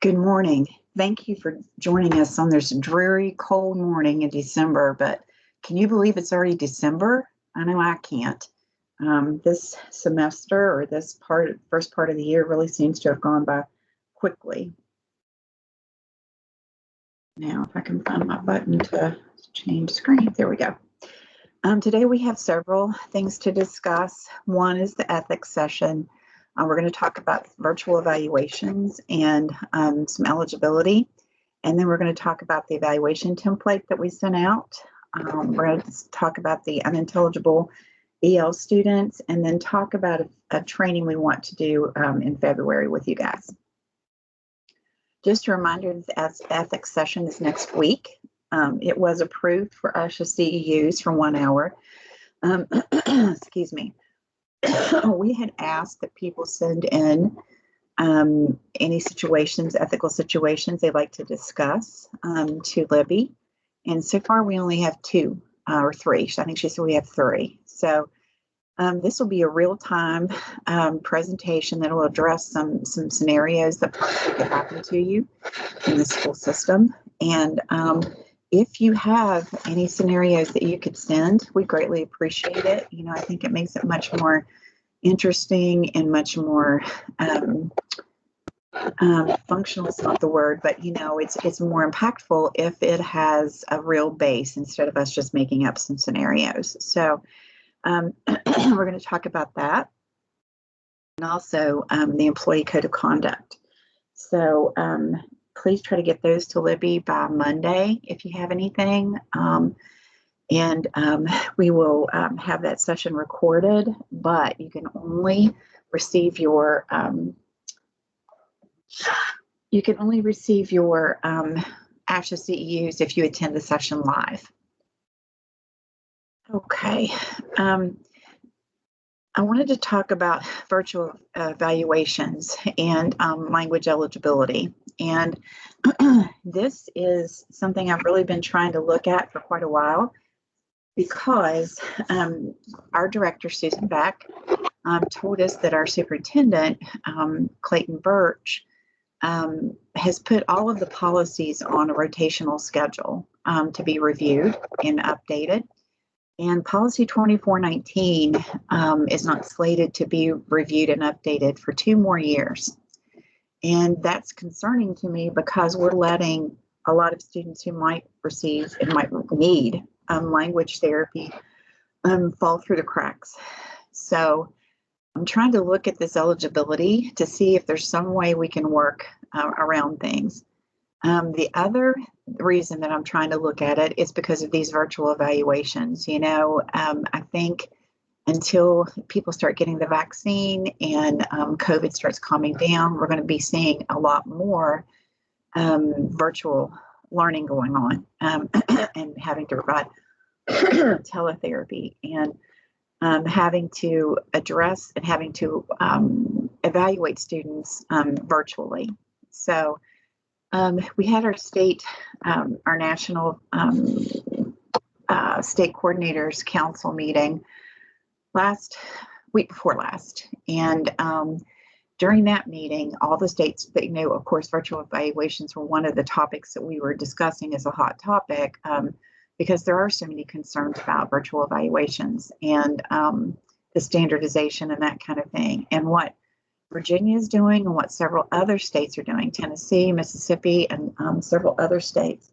Good morning. Thank you for joining us on this dreary, cold morning in December, but can you believe it's already December? I know I can't. This semester or this first part of the year really seems to have gone by quickly. Now, if I can find my button to change screen, there we go. Today we have several things to discuss. One is the ethics session. We're going to talk about virtual evaluations and some eligibility. And then we're going to talk about the evaluation template that we sent out. We're going to talk about the unintelligible EL students and then talk about a training we want to do in February with you guys. Just a reminder, the ethics session is next week. It was approved for us as CEUs for 1 hour. Excuse me. We had asked that people send in any situations, ethical situations they'd like to discuss to Libby. And so far we only have 2 or 3. I think she said we have 3. So this will be a real-time presentation that will address some scenarios that possibly could happen to you in the school system. And if you have any scenarios that you could send, we greatly appreciate it. You know, I think it makes it much more interesting and much more functional is not the word, but you know, it's more impactful if it has a real base instead of us just making up some scenarios. So we're going to talk about that, and also the employee code of conduct. So please try to get those to Libby by Monday if you have anything. And we will have that session recorded, but you can only receive your ASHA CEUs if you attend the session live. Okay. I wanted to talk about virtual evaluations and language eligibility. And this is something I've really been trying to look at for quite a while, because our director, Susan Beck, told us that our superintendent, Clayton Birch, has put all of the policies on a rotational schedule to be reviewed and updated. And policy 2419 is not slated to be reviewed and updated for 2 more years. And that's concerning to me because we're letting a lot of students who might receive and might need language therapy fall through the cracks. So I'm trying to look at this eligibility to see if there's some way we can work around things. The other reason that I'm trying to look at it is because of these virtual evaluations. You know, I think until people start getting the vaccine and COVID starts calming down, we're going to be seeing a lot more virtual learning going on and having to provide teletherapy and having to address and having to evaluate students virtually. So we had our state, our national state coordinators council meeting week before last. And during that meeting, all the states that, you know, of course, virtual evaluations were one of the topics that we were discussing as a hot topic because there are so many concerns about virtual evaluations and the standardization and that kind of thing. And what Virginia is doing and what several other states are doing, Tennessee, Mississippi, and several other states,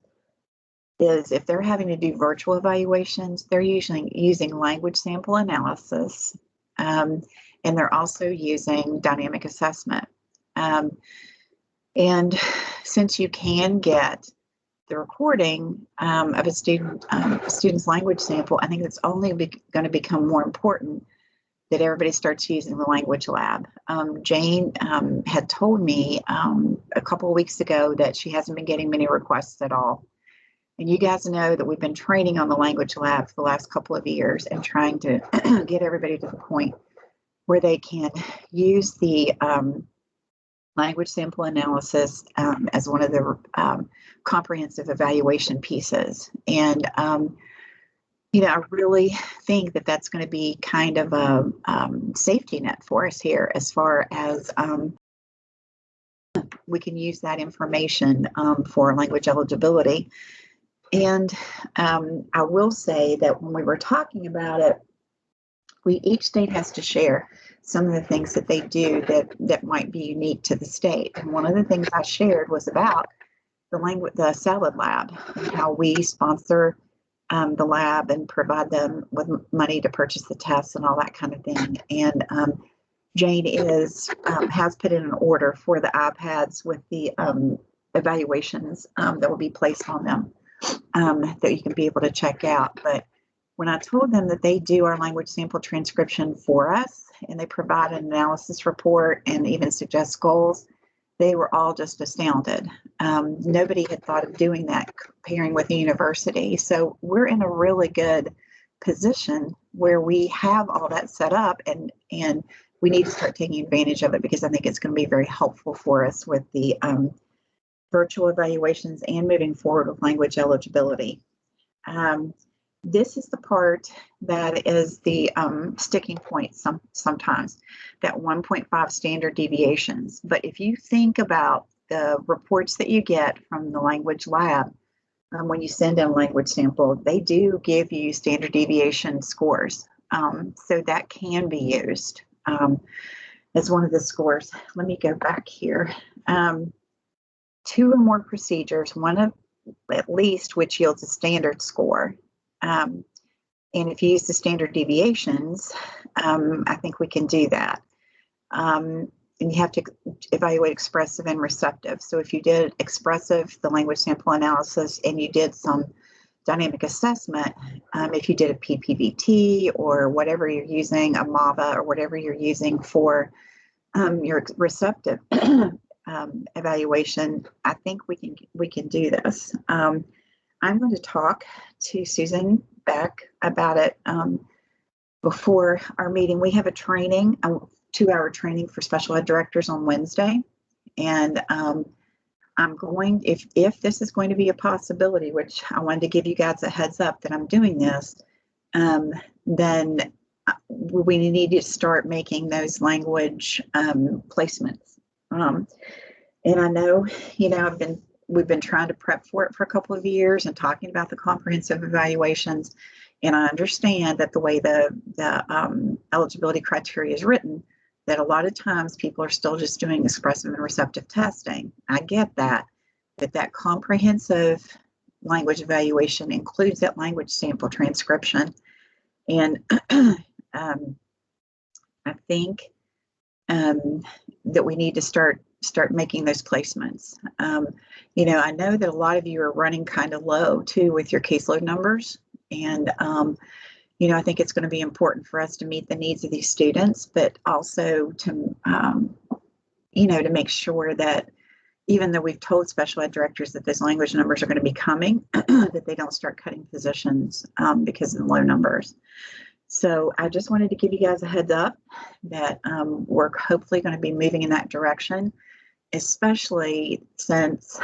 is if they're having to do virtual evaluations, they're usually using language sample analysis, and they're also using dynamic assessment. And since you can get the recording of a student's language sample, I think it's only going to become more important that everybody starts using the language lab. Jane had told me a couple of weeks ago that she hasn't been getting many requests at all. And you guys know that we've been training on the language lab for the last couple of years and trying to get everybody to the point where they can use the language sample analysis as one of the comprehensive evaluation pieces. And you know, I really think that that's going to be kind of a safety net for us here as far as we can use that information for language eligibility. And I will say that when we were talking about it, each state has to share some of the things that they do that might be unique to the state. And one of the things I shared was about the salad lab, and how we sponsor the lab and provide them with money to purchase the tests and all that kind of thing. And Jane has put in an order for the iPads with the evaluations that will be placed on them that you can be able to check out. But when I told them that they do our language sample transcription for us, and they provide an analysis report and even suggest goals, they were all just astounded. Nobody had thought of doing that, pairing with a university. So we're in a really good position where we have all that set up, and we need to start taking advantage of it, because I think it's going to be very helpful for us with the virtual evaluations and moving forward with language eligibility. This is the part that is the sticking point sometimes, that 1.5 standard deviations. But if you think about the reports that you get from the language lab, when you send in a language sample, they do give you standard deviation scores. So that can be used as one of the scores. Let me go back here. 2 or more procedures, one of at least, which yields a standard score. And if you use the standard deviations, I think we can do that. And you have to evaluate expressive and receptive. So if you did expressive, the language sample analysis, and you did some dynamic assessment, if you did a PPVT or whatever you're using, a MAVA or whatever you're using for your receptive evaluation, I think we can do this. I'm going to talk to Susan Beck about it before our meeting. We have a training, a 2-hour training for special ed directors on Wednesday. And I'm going, if this is going to be a possibility, which I wanted to give you guys a heads up that I'm doing this, then we need to start making those language placements. And I know, we've been trying to prep for it for a couple of years and talking about the comprehensive evaluations. And I understand that the way the eligibility criteria is written, that a lot of times people are still just doing expressive and receptive testing. I get that, but that comprehensive language evaluation includes that language sample transcription. And I think that we need to start making those placements. I know that a lot of you are running kind of low too with your caseload numbers. And, I think it's going to be important for us to meet the needs of these students, but also to, to make sure that even though we've told special ed directors that those language numbers are going to be coming, that they don't start cutting positions because of the low numbers. So I just wanted to give you guys a heads up that we're hopefully going to be moving in that direction, especially since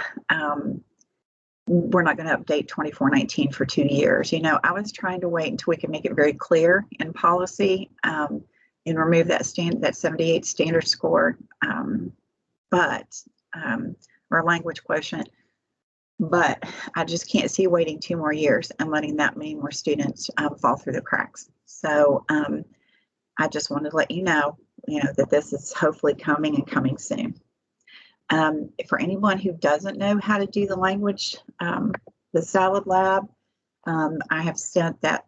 we're not going to update 2419 for 2 years. I was trying to wait until we could make it very clear in policy and remove that 78 standard score, or language quotient. But I just can't see waiting 2 more years and letting that many more students fall through the cracks. So I just wanted to let you know, that this is hopefully coming and coming soon. For anyone who doesn't know how to do the language, the salad lab, I have sent that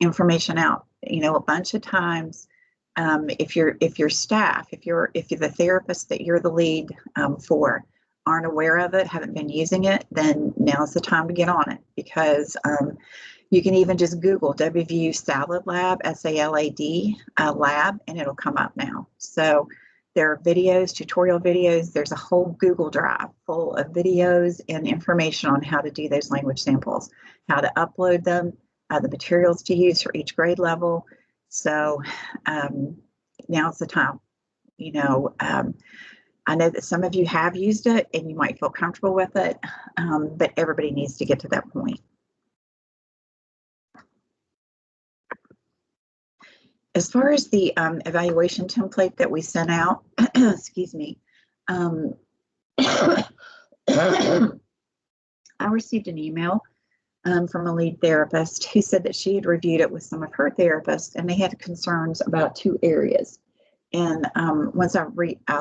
information out, a bunch of times. If your staff, if you're the therapist that you're the lead for, aren't aware of it, haven't been using it, then now's the time to get on it, because you can even just Google WVU Salad Lab, SALAD lab, and it'll come up now. So there are videos, tutorial videos. There's a whole Google Drive full of videos and information on how to do those language samples, how to upload them, the materials to use for each grade level. So now's the time. I know that some of you have used it and you might feel comfortable with it, but everybody needs to get to that point. As far as the evaluation template that we sent out, excuse me, Um, I received an email from a lead therapist who said that she had reviewed it with some of her therapists and they had concerns about 2 areas. And once I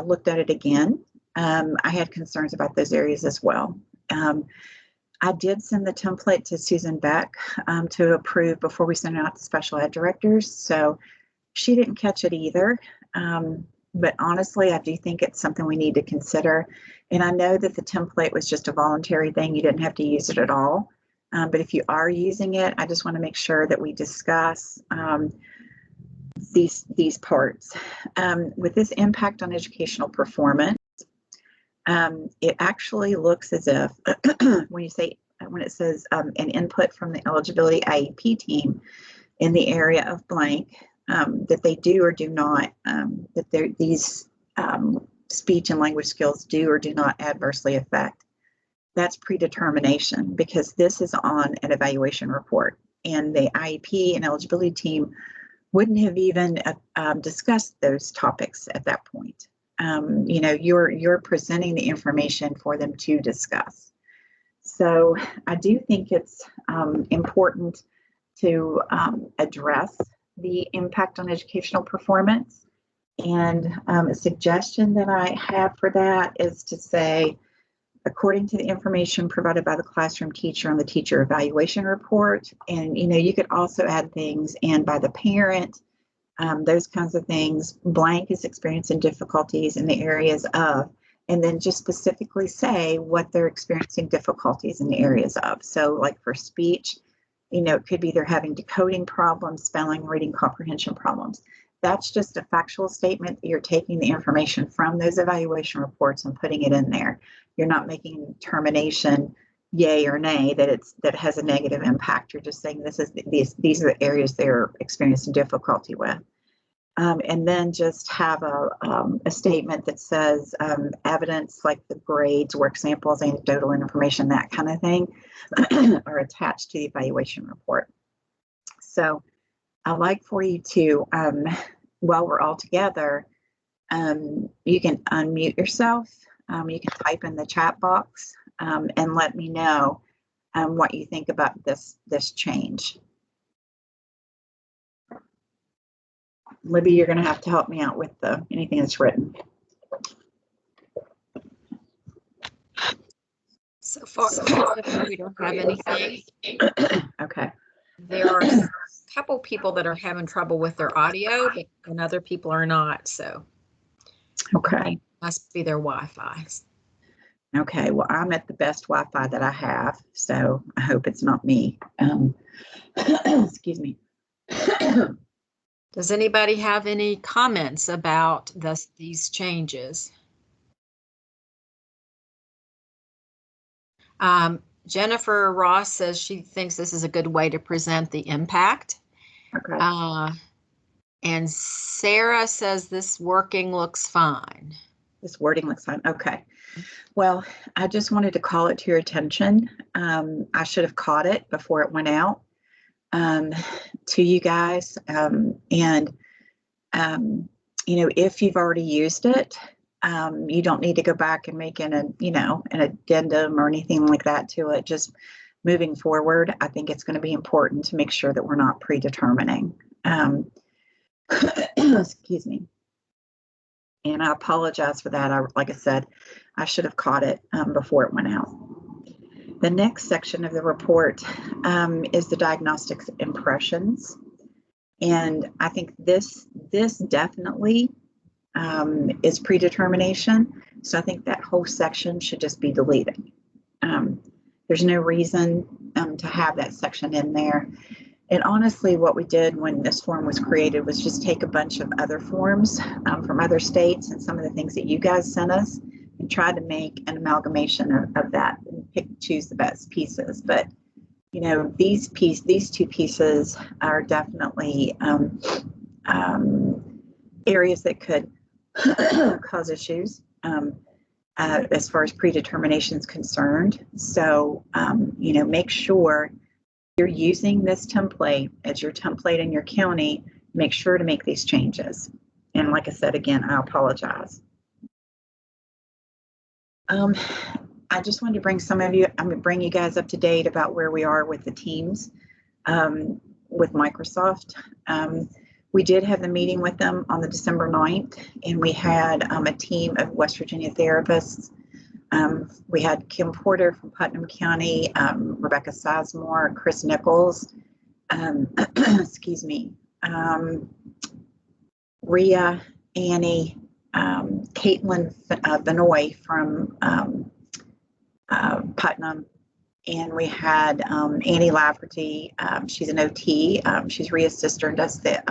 looked at it again, I had concerns about those areas as well. I did send the template to Susan Beck to approve before we sent it out to special ed directors. So she didn't catch it either. But honestly, I do think it's something we need to consider. And I know that the template was just a voluntary thing. You didn't have to use it at all. But if you are using it, I just want to make sure that we discuss these parts. With this impact on educational performance, it actually looks as if when it says an input from the eligibility IEP team in the area of blank, that they do or do not, that these speech and language skills do or do not adversely affect. That's predetermination, because this is on an evaluation report, and the IEP and eligibility team wouldn't have even discussed those topics at that point. You're presenting the information for them to discuss. So I do think it's important to address the impact on educational performance. And a suggestion that I have for that is to say, according to the information provided by the classroom teacher on the teacher evaluation report, and you could also add things and by the parent, those kinds of things. Blank is experiencing difficulties in the areas of, and then just specifically say what they're experiencing difficulties in the areas of. So like for speech, it could be they're having decoding problems, spelling, reading comprehension problems. That's just a factual statement. You're taking the information from those evaluation reports and putting it in there. You're not making a determination, yay or nay, that it has a negative impact. You're just saying these are the areas they're experiencing difficulty with. And then just have a statement that says evidence like the grades, work samples, anecdotal information, that kind of thing, are attached to the evaluation report. So I'd like for you to, while we're all together, you can unmute yourself. You can type in the chat box and let me know what you think about this change. Libby, you're going to have to help me out with anything that's written. So far, we don't have anything. Okay. There are a couple people that are having trouble with their audio, and other people are not. So, okay, must be their Wi-Fi. Okay. Well, I'm at the best Wi-Fi that I have, so I hope it's not me. Excuse me. Does anybody have any comments about these changes? Jennifer Ross says she thinks this is a good way to present the impact. Okay. And Sarah says this wording looks fine. This wording looks fine. Okay. Well, I just wanted to call it to your attention. I should have caught it before it went out to you guys. If you've already used it, you don't need to go back and make an addendum or anything like that to it. Just moving forward, I think it's going to be important to make sure that we're not predetermining. Excuse me. And I apologize for that. Like I said, I should have caught it before it went out. The next section of the report is the diagnostics impressions. And I think this definitely is predetermination. So I think that whole section should just be deleted. There's no reason to have that section in there. And honestly, what we did when this form was created was just take a bunch of other forms from other states and some of the things that you guys sent us and tried to make an amalgamation of that and choose the best pieces. But these two pieces are definitely areas that could cause issues as far as predetermination is concerned. So, make sure you're using this template as your template in your county. Make sure to make these changes. And like I said, again, I apologize. I just wanted to bring bring you guys up to date about where we are with the teams with Microsoft. We did have the meeting with them on the December 9th, and we had a team of West Virginia therapists. We had Kim Porter from Putnam County, Rebecca Sizemore, Chris Nichols, excuse me, Rhea, Annie, Caitlin Benoit from Putnam, and we had Annie Lafferty. She's an OT. She's Rhea's sister and does the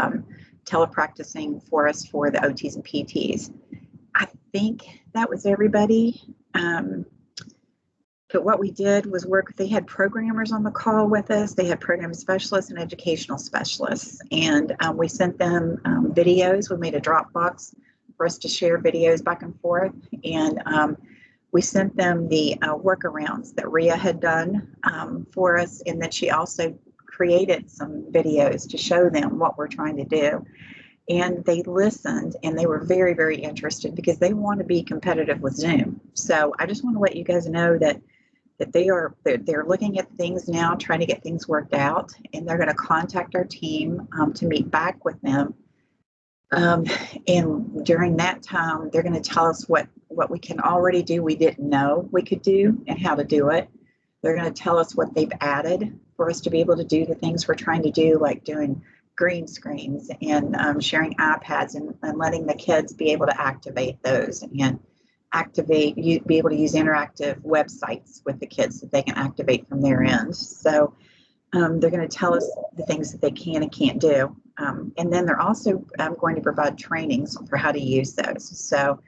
telepracticing for us for the OTs and PTs. I think that was everybody. But what we did was they had programmers on the call with us. They had program specialists and educational specialists. And we sent them videos. We made a Dropbox for us to share videos back and forth. And we sent them the workarounds that Rhea had done for us, and that she also created some videos to show them what we're trying to do. And they listened, and they were very, very interested because they want to be competitive with Zoom. So I just want to let you guys know that they're looking at things now, trying to get things worked out, and they're going to contact our team to meet back with them. And during that time, they're going to tell us what we can already do we didn't know we could do and how to do it. They're going to tell us what they've added for us to be able to do the things we're trying to do, like doing green screens and sharing iPads and letting the kids be able to activate those and be able to use interactive websites with the kids that they can activate from their end. So they're going to tell us the things that they can and can't do. And then they're also going to provide trainings for how to use those. So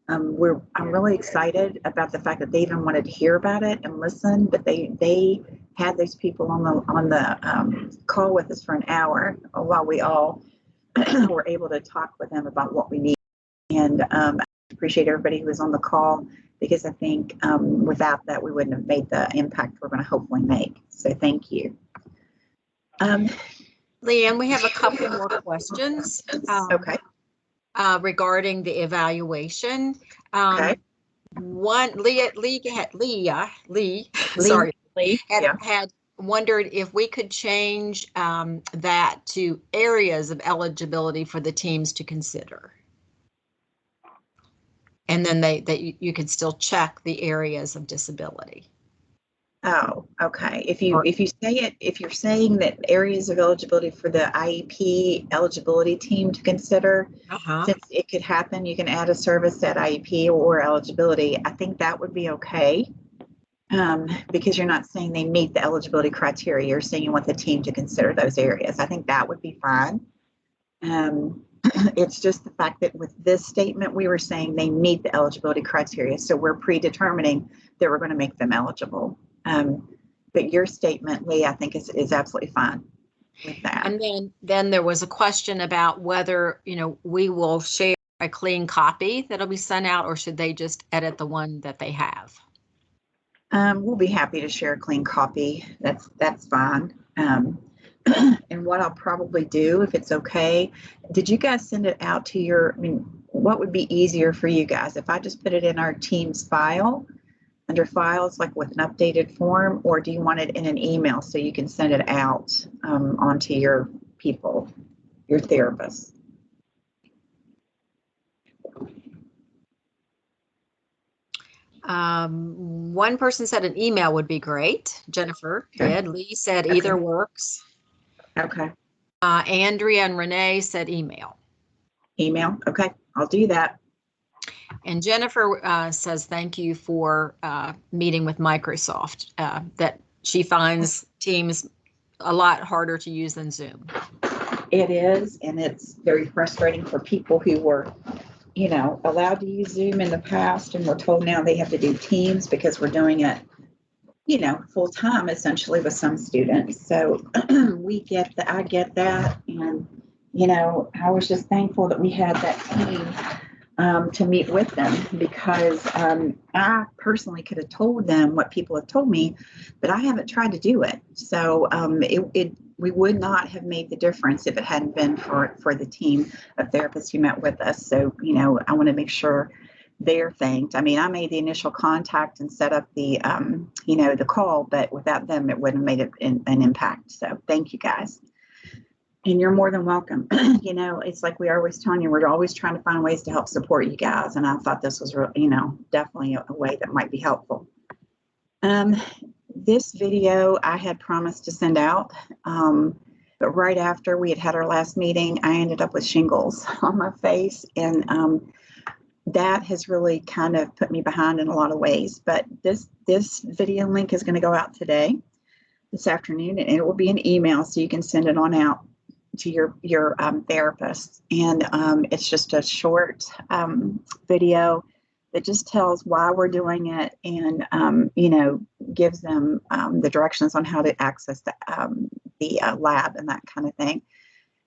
I'm really excited about the fact that they even wanted to hear about it and listen, but they had those people on the call with us for an hour while we all were able to talk with them about what we need. And I appreciate everybody who was on the call, because I think without that, we wouldn't have made the impact we're going to hopefully make. So thank you. Leanne, we have a couple more questions. Okay. Regarding the evaluation. Okay. One, Lee had wondered if we could change that to areas of eligibility for the teams to consider. And then you could still check the areas of disability. Oh, okay. If you're saying that areas of eligibility for the IEP eligibility team to consider, since it could happen, you can add a service at IEP or eligibility. I think that would be okay, because you're not saying they meet the eligibility criteria. You're saying you want the team to consider those areas. I think that would be fine. It's just the fact that with this statement, we were saying they meet the eligibility criteria. So we're predetermining that we're going to make them eligible. But your statement, Lee, I think is absolutely fine with that. And then there was a question about whether, we will share a clean copy that'll be sent out, or should they just edit the one that they have? We'll be happy to share a clean copy. That's fine. And what I'll probably do, if it's okay, did you guys send it out to what would be easier for you guys? If I just put it in our team's file, under files, like with an updated form, or do you want it in an email so you can send it out onto your people, your therapists? One person said an email would be great. Jennifer did. Lee said either works. Okay. Andrea and Renee said email. Email. Okay, I'll do that. And Jennifer says thank you for meeting with Microsoft, that she finds Teams a lot harder to use than Zoom. It is, and it's very frustrating for people who were, allowed to use Zoom in the past, and we're told now they have to do Teams because we're doing it, full time essentially with some students. So I get that, and I was just thankful that we had that team to meet with them, because I personally could have told them what people have told me, but I haven't tried to do it. So we would not have made the difference if it hadn't been for the team of therapists who met with us. So, I want to make sure their things. I mean, I made the initial contact and set up the, you know, the call, but without them, it wouldn't have made an impact. So thank you guys. And you're more than welcome. You know, it's like we are always telling you, we're always trying to find ways to help support you guys. And I thought this was, you know, definitely a way that might be helpful. This video I had promised to send out, but right after we had our last meeting, I ended up with shingles on my face, and that has really kind of put me behind in a lot of ways. But this video link is going to go out today, this afternoon, and it will be an email, so you can send it on out to your therapist. And it's just a short video that just tells why we're doing it, and you know, gives them the directions on how to access the lab and that kind of thing.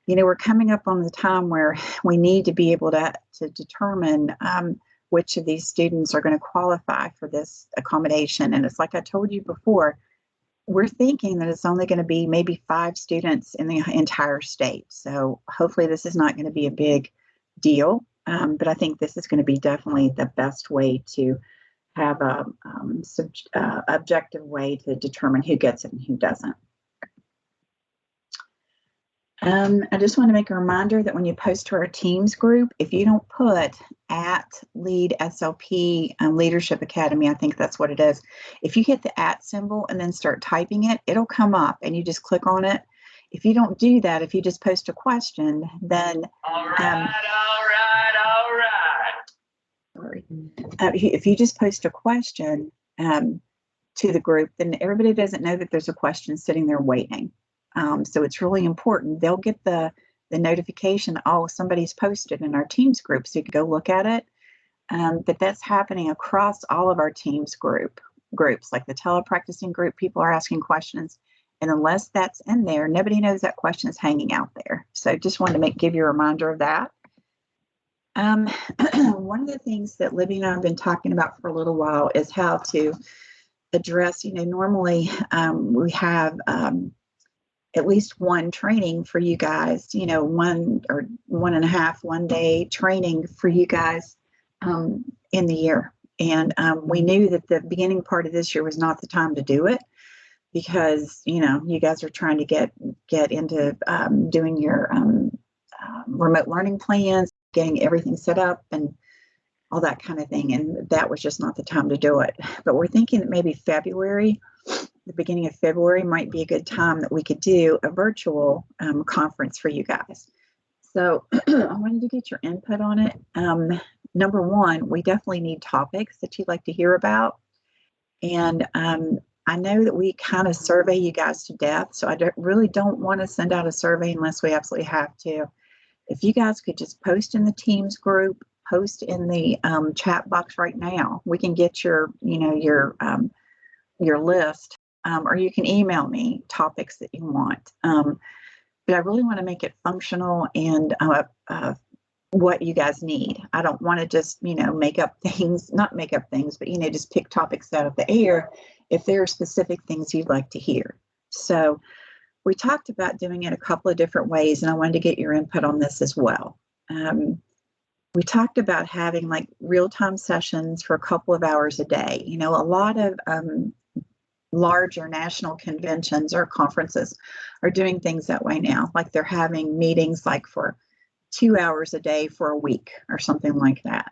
You know, we're coming up on the time where we need to be able to determine which of these students are going to qualify for this accommodation. And it's like I told you before, we're thinking that it's only going to be maybe 5 students in the entire state. So hopefully this is not going to be a big deal. But I think this is going to be definitely the best way to have a objective way to determine who gets it and who doesn't. I just want to make a reminder that when you post to our Teams group, if you don't put @lead SLP Leadership Academy, I think that's what it is. If you hit the @ symbol and then start typing it, it'll come up and you just click on it. If you don't do that, if you just post a question, then if you just post a question to the group, then everybody doesn't know that there's a question sitting there waiting. So it's really important. They'll get the notification, oh, somebody's posted in our Teams group, so you can go look at it. But that's happening across all of our Teams groups, like the telepracticing group. People are asking questions, and unless that's in there, nobody knows that question is hanging out there. So just wanted to give you a reminder of that. One of the things that Libby and I have been talking about for a little while is how to address, you know, normally we have at least one training for you guys, you know, 1 or 1.5 day training for you guys in the year. And we knew that the beginning part of this year was not the time to do it, because, you know, you guys are trying to get into doing your remote learning plans, getting everything set up and all that kind of thing. And that was just not the time to do it. But we're thinking that maybe February, the beginning of February might be a good time that we could do a virtual conference for you guys. So I wanted to get your input on it. Number one, we definitely need topics that you'd like to hear about. And I know that we kind of survey you guys to death, so I really don't want to send out a survey unless we absolutely have to. If you guys could just post in the Teams group, post in the chat box right now, we can get your, you know, your list, or you can email me topics that you want. But I really want to make it functional and what you guys need. I don't want to just, you know, make up things, not make up things, but, you know, just pick topics out of the air if there are specific things you'd like to hear. So we talked about doing it a couple of different ways, and I wanted to get your input on this as well. We talked about having like real-time sessions for a couple of hours a day. You know, a lot of larger national conventions or conferences are doing things that way now. Like they're having meetings like for 2 hours a day for a week or something like that.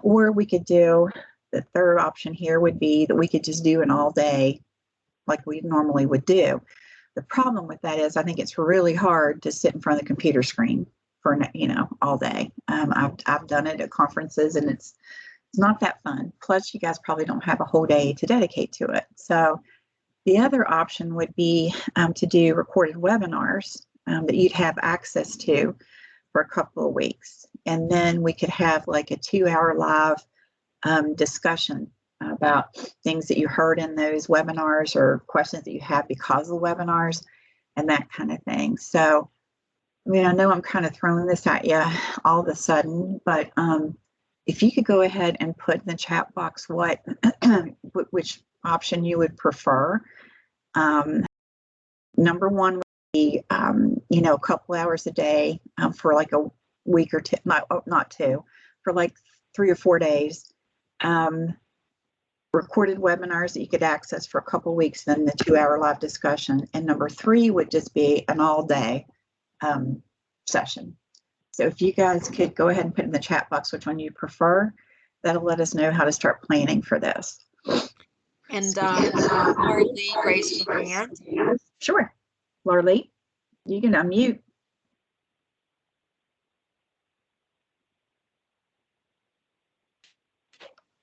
Or we could do, the third option here would be that we could just do an all day like we normally would do. The problem with that is I think it's really hard to sit in front of the computer screen for, you know, all day. I've done it at conferences and it's not that fun. Plus you guys probably don't have a whole day to dedicate to it. So the other option would be to do recorded webinars that you'd have access to for a couple of weeks. And then we could have like a 2-hour live discussion about things that you heard in those webinars or questions that you have because of the webinars and that kind of thing. So, I mean, I know I'm kind of throwing this at you all of a sudden, but if you could go ahead and put in the chat box what which option you would prefer. Number one would be, you know, a couple hours a day for like a week or two, not two, for like 3 or 4 days. Recorded webinars that you could access for a couple weeks, then the 2-hour live discussion. And number 3 would just be an all-day session. So if you guys could go ahead and put in the chat box which one you prefer, that'll let us know how to start planning for this. And Laura Lee raised her hand. Sure. Laura Lee, you can unmute.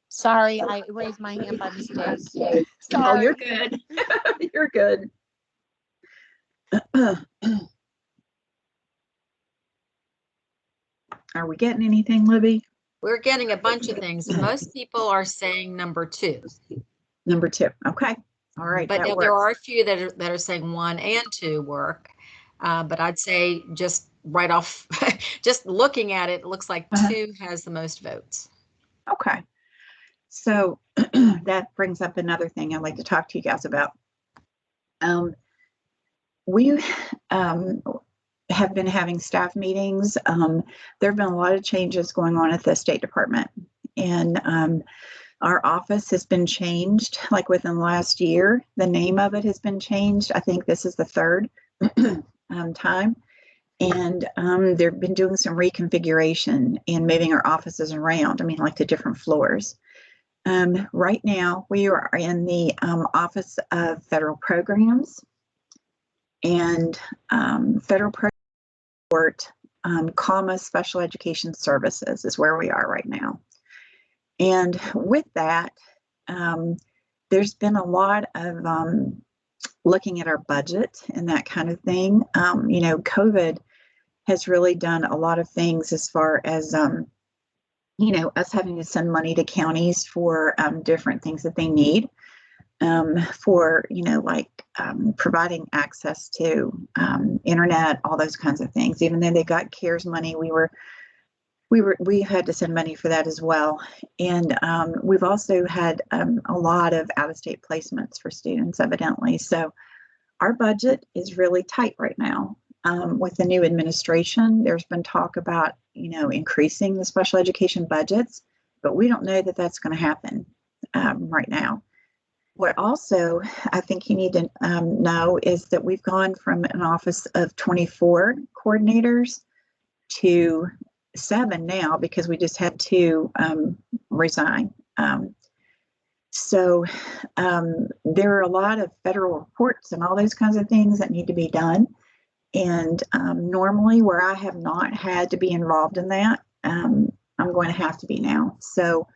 Sorry, I raised my hand by mistake. Sorry. Oh, you're good. You're good. Are we getting anything, Libby? We're getting a bunch of things. Most people are saying number 2. Number 2. Okay. All right. But there are a few that are saying 1 and 2 work. But I'd say just right off, just looking at it, it looks like 2 has the most votes. Okay. So that brings up another thing I'd like to talk to you guys about. We have been having staff meetings. There have been a lot of changes going on at the State Department, and our office has been changed like within the last year. The name of it has been changed. I think this is the 3rd time. And they've been doing some reconfiguration and moving our offices around. I mean, like to different floors. Right now, we are in the Office of Federal Programs and Federal Support, Special Education Services is where we are right now. And with that, there's been a lot of looking at our budget and that kind of thing. You know, COVID has really done a lot of things as far as you know, us having to send money to counties for different things that they need for, you know, like providing access to internet, all those kinds of things. Even though they got CARES money, we had to send money for that as well. And we've also had a lot of out-of-state placements for students, evidently. So our budget is really tight right now. With the new administration, there's been talk about, you know, increasing the special education budgets, but we don't know that that's going to happen right now. What also I think you need to know is that we've gone from an office of 24 coordinators to 7 now because we just had 2 resign. So there are a lot of federal reports and all those kinds of things that need to be done. And normally where I have not had to be involved in that, I'm going to have to be now. So,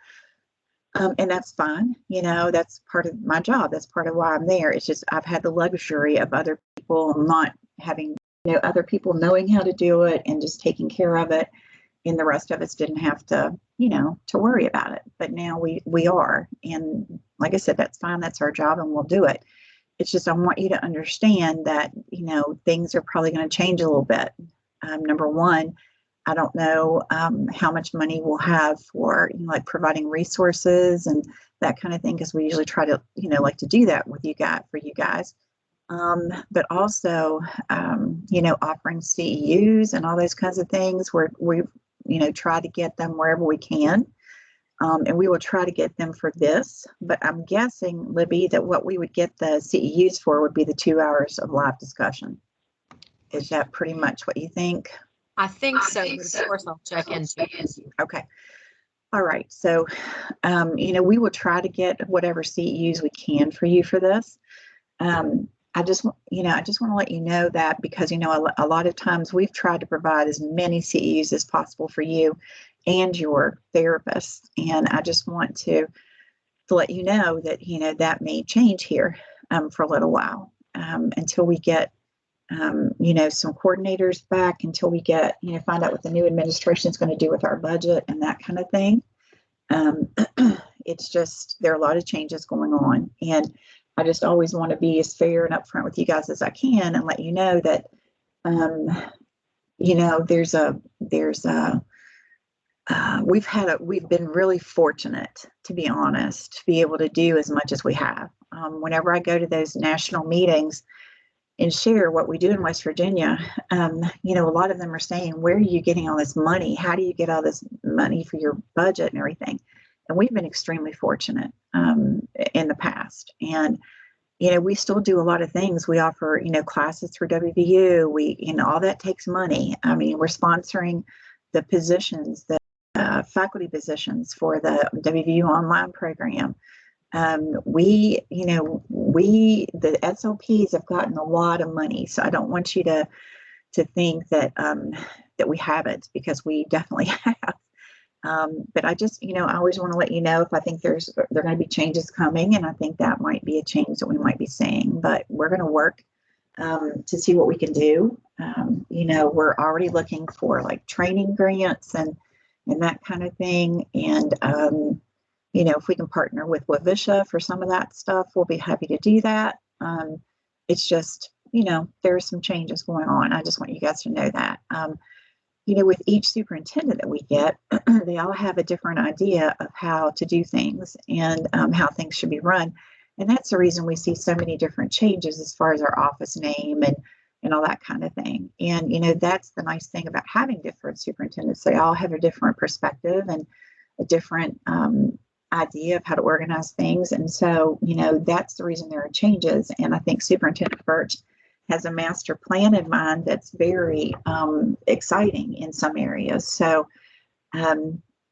and that's fine. You know, that's part of my job. That's part of why I'm there. It's just I've had the luxury of other people not having, you know, other people knowing how to do it and just taking care of it. And the rest of us didn't have to, you know, to worry about it. But now we are. And like I said, that's fine. That's our job and we'll do it. It's just I want you to understand that, you know, things are probably going to change a little bit. Number one, I don't know how much money we'll have for, you know, like providing resources and that kind of thing, because we usually try to, you know, like to do that with you guys, for you guys. But also, you know, offering CEUs and all those kinds of things where we've, you know, try to get them wherever we can. And we will try to get them for this, but I'm guessing, Libby, that what we would get the CEUs for would be the 2 hours of live discussion. Is that pretty much what you think? I think so, but of course I'll check into it. Okay. All right. So, you know, we will try to get whatever CEUs we can for you for this. I just want to let you know that because, you know, a lot of times we've tried to provide as many CEUs as possible for you and your therapist. And I just want to let you know that, you know, that may change here for a little while until we get, you know, some coordinators back, until we get, you know, find out what the new administration is going to do with our budget and that kind of thing. It's just, there are a lot of changes going on. And I just always want to be as fair and upfront with you guys as I can and let you know that, you know, we've been really fortunate, to be honest, to be able to do as much as we have. Whenever I go to those national meetings and share what we do in West Virginia, you know, a lot of them are saying, where are you getting all this money? How do you get all this money for your budget and everything? And we've been extremely fortunate in the past. And, you know, we still do a lot of things. We offer, you know, classes through WVU. We, you know, all that takes money. I mean, we're sponsoring the positions, the faculty positions for the WVU online program. The SLPs have gotten a lot of money, so I don't want you to think that that we haven't, because we definitely have. But I just, you know, I always want to let you know if I think there are going to be changes coming, and I think that might be a change that we might be seeing. But we're going to work to see what we can do. You know, we're already looking for like training grants and that kind of thing, and you know, if we can partner with WVDE for some of that stuff, we'll be happy to do that. It's just, you know, there are some changes going on. I just want you guys to know that. You know, with each superintendent that we get, they all have a different idea of how to do things and how things should be run. And that's the reason we see so many different changes as far as our office name and all that kind of thing. And, you know, that's the nice thing about having different superintendents. They all have a different perspective and a different idea of how to organize things. And so, you know, that's the reason there are changes. And I think Superintendent Birch has a master plan in mind that's very exciting in some areas. So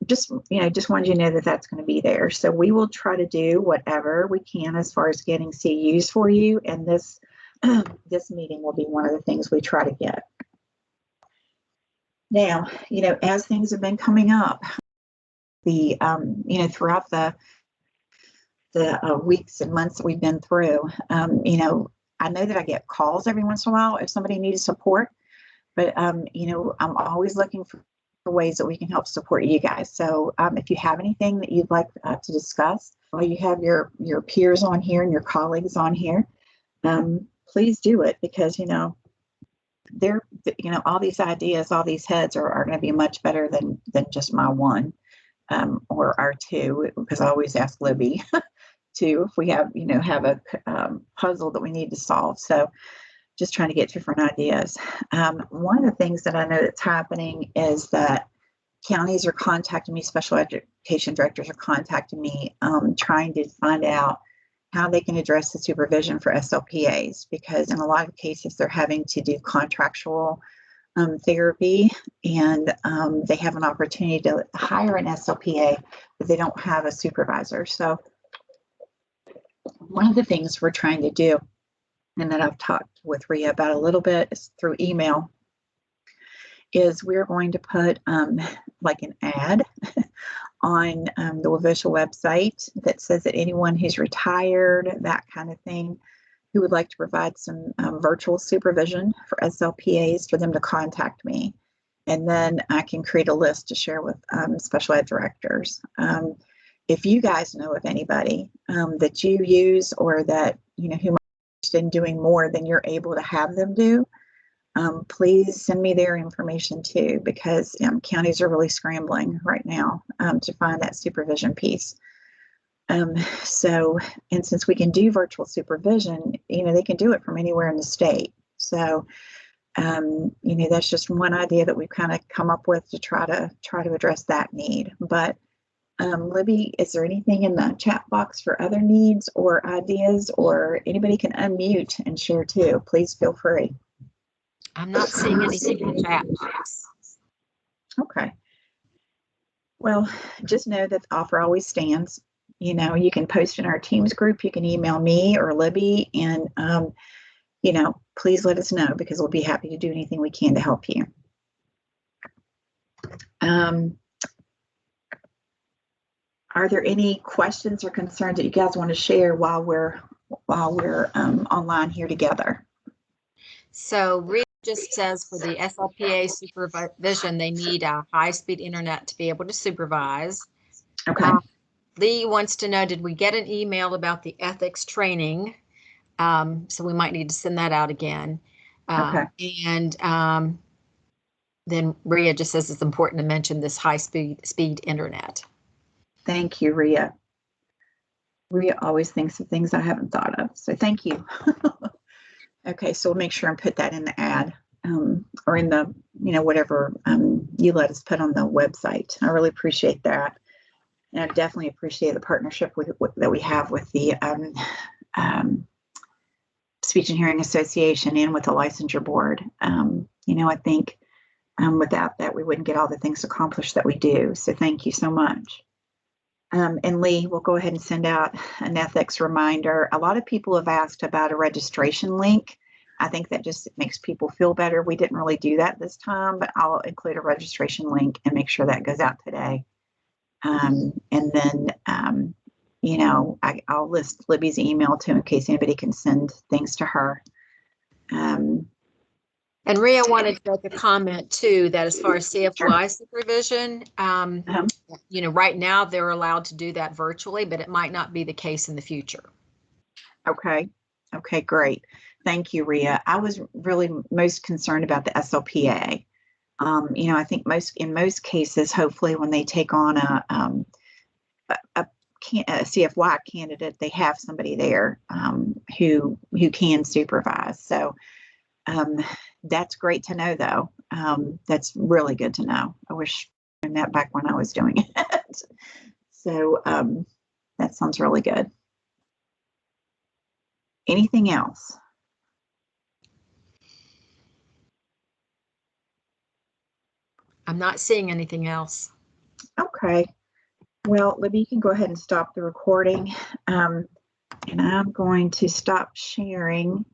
just wanted you to know that that's going to be there. So we will try to do whatever we can as far as getting CUs for you. And this meeting will be one of the things we try to get. Now, you know, as things have been coming up, you know, throughout the weeks and months that we've been through, you know, I know that I get calls every once in a while if somebody needs support, but you know, I'm always looking for ways that we can help support you guys. So if you have anything that you'd like to discuss, or you have your peers on here and your colleagues on here, please do it, because, you know, all these ideas, all these heads are going to be much better than just my one. Or our two, because I always ask Libby too if we have a puzzle that we need to solve. So just trying to get different ideas. One of the things that I know that's happening is that counties are contacting me, special education directors are contacting me, trying to find out how they can address the supervision for SLPAs, because in a lot of cases they're having to do contractual therapy, and they have an opportunity to hire an SLPA, but they don't have a supervisor. So one of the things we're trying to do, and that I've talked with Rhea about a little bit is through email, is we're going to put like an ad on the WVDE website that says that anyone who's retired, that kind of thing, who would like to provide some virtual supervision for SLPAs, for them to contact me. And then I can create a list to share with special ed directors. If you guys know of anybody that you use, or that, you know, who might be interested in doing more than you're able to have them do, please send me their information too, because counties are really scrambling right now to find that supervision piece. So, and since we can do virtual supervision, you know, they can do it from anywhere in the state. So, you know, that's just one idea that we've kind of come up with to try to address that need. But Libby, is there anything in the chat box for other needs or ideas, or anybody can unmute and share too? Please feel free. I'm not seeing anything in the chat box. Okay. Well, just know that the offer always stands. You know, you can post in our Teams group, you can email me or Libby, and, you know, please let us know, because we'll be happy to do anything we can to help you. Are there any questions or concerns that you guys want to share while we're online here together? So Rhea just says for the SLPA supervision, they need a high-speed internet to be able to supervise. Okay. Lee wants to know, did we get an email about the ethics training? So we might need to send that out again. Okay. And then Rhea just says it's important to mention this high-speed internet. Thank you, Rhea. Rhea always thinks of things I haven't thought of, so thank you. Okay, so we'll make sure and put that in the ad, or in the, whatever you let us put on the website. I really appreciate that. And I definitely appreciate the partnership that we have with the Speech and Hearing Association and with the Licensure Board. I think without that, we wouldn't get all the things accomplished that we do. So thank you so much. And Lee, we'll go ahead and send out an ethics reminder. A lot of people have asked about a registration link. I think that just makes people feel better. We didn't really do that this time, but I'll include a registration link and make sure that goes out today. And then, I'll list Libby's email too, in case anybody can send things to her. And Rhea wanted to make a comment too, that as far as CFY supervision, right now they're allowed to do that virtually, but it might not be the case in the future. Okay. Okay, great. Thank you, Rhea. I was really most concerned about the SLPA. I think in most cases, hopefully when they take on a CFY candidate, they have somebody there who can supervise. So that's great to know, though. That's really good to know. I wish I knew that back when I was doing it. So that sounds really good. Anything else? I'm not seeing anything else. Okay. Well, Libby, you can go ahead and stop the recording. And I'm going to stop sharing